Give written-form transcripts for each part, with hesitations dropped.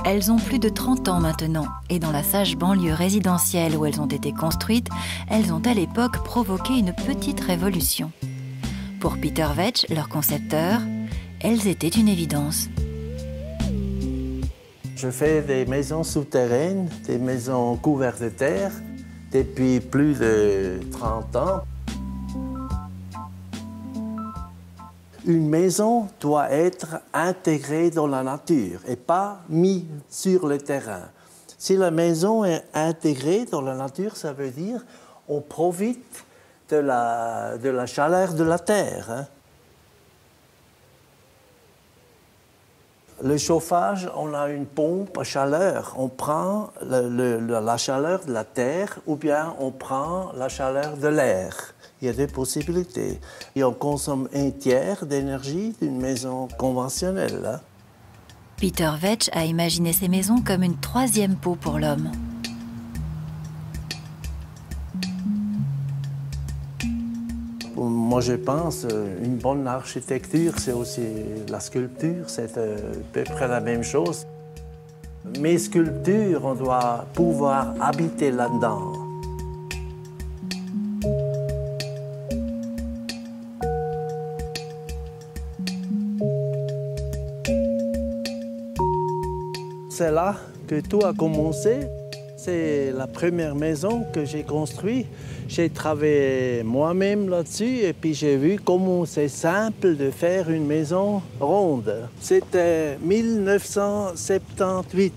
Elles ont plus de 30 ans maintenant, et dans la sage banlieue résidentielle où elles ont été construites, elles ont à l'époque provoqué une petite révolution. Pour Peter Vetch, leur concepteur, elles étaient une évidence. Je fais des maisons souterraines, des maisons couvertes de terre, depuis plus de 30 ans. Une maison doit être intégrée dans la nature et pas mise sur le terrain. Si la maison est intégrée dans la nature, ça veut dire qu'on profite de la chaleur de la terre. Hein. Le chauffage, on a une pompe à chaleur. On prend la chaleur de la terre ou bien on prend la chaleur de l'air. Il y a des possibilités. Et on consomme un tiers d'énergie d'une maison conventionnelle. Hein. Peter Vetch a imaginé ces maisons comme une troisième peau pour l'homme. Moi, je pense une bonne architecture, c'est aussi la sculpture, c'est à peu près la même chose. Mes sculptures, on doit pouvoir habiter là-dedans. C'est là que tout a commencé. C'est la première maison que j'ai construite. J'ai travaillé moi-même là-dessus et puis j'ai vu comment c'est simple de faire une maison ronde. C'était 1978.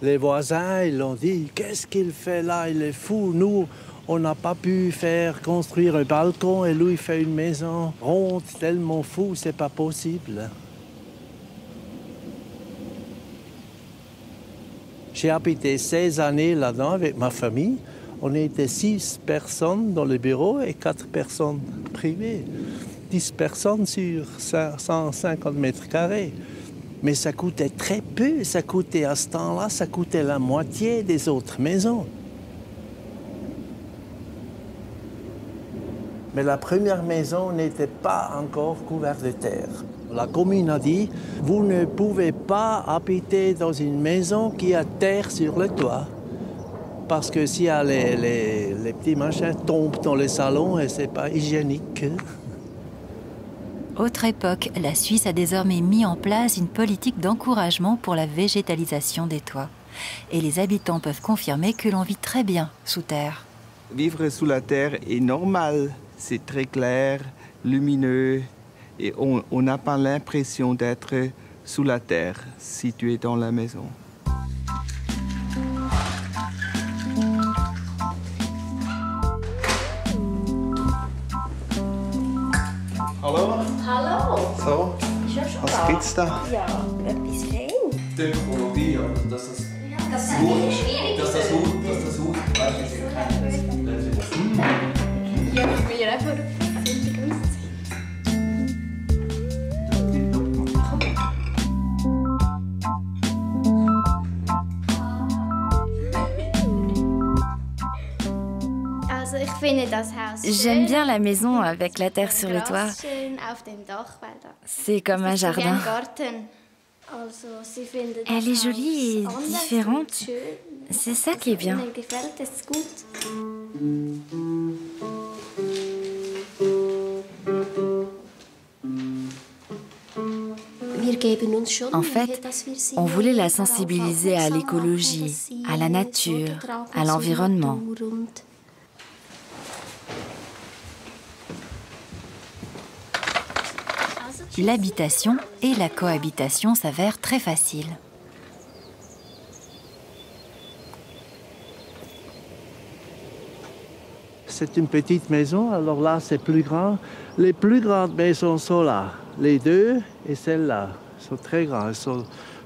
Les voisins, ils ont dit « Qu'est-ce qu'il fait là? Il est fou. Nous, on n'a pas pu faire construire un balcon et lui, il fait une maison ronde, tellement fou, c'est pas possible. » J'ai habité 16 années là-dedans avec ma famille. On était 6 personnes dans le bureau et 4 personnes privées. 10 personnes sur 150 mètres carrés. Mais ça coûtait très peu. Ça coûtait à ce temps-là, ça coûtait la moitié des autres maisons. Mais la première maison n'était pas encore couverte de terre. La commune a dit, vous ne pouvez pas habiter dans une maison qui a terre sur le toit. Parce que si les petits machins tombent dans le salon, et c'est pas hygiénique. Autre époque, la Suisse a désormais mis en place une politique d'encouragement pour la végétalisation des toits. Et les habitants peuvent confirmer que l'on vit très bien sous terre. Vivre sous la terre est normal. C'est très clair, lumineux. Et on n'a pas l'impression d'être sous la terre si tu es dans la maison. Hallo? Hallo! So, Ist ja schon was da. gibt's da? Ja, etwas fein. Die Ökologie, also dass das Haus, Ja, ich bin ja einfach J'aime bien la maison avec la terre sur le toit. C'est comme un jardin. Elle est jolie et différente. C'est ça qui est bien. En fait, on voulait la sensibiliser à l'écologie, à la nature, à l'environnement. L'habitation et la cohabitation s'avèrent très faciles. C'est une petite maison, alors là c'est plus grand. Les plus grandes maisons sont là, les deux et celle-là sont très grandes. Elles sont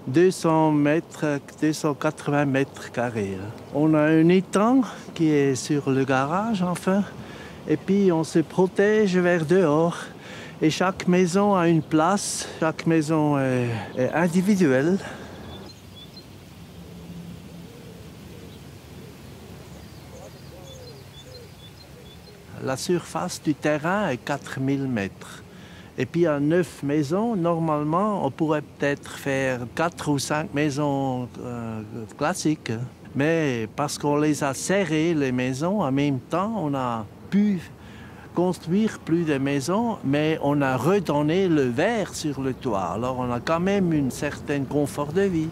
200 mètres, 280 mètres carrés. On a un étang qui est sur le garage enfin, et puis on se protège vers dehors. Et chaque maison a une place, chaque maison est individuelle. La surface du terrain est 4000 mètres. Et puis à 9 maisons, normalement, on pourrait peut-être faire 4 ou 5 maisons classiques. Mais parce qu'on les a serrées, les maisons, en même temps, on a pu construire plus de maisons, mais on a redonné le verre sur le toit. Alors on a quand même un certain confort de vie.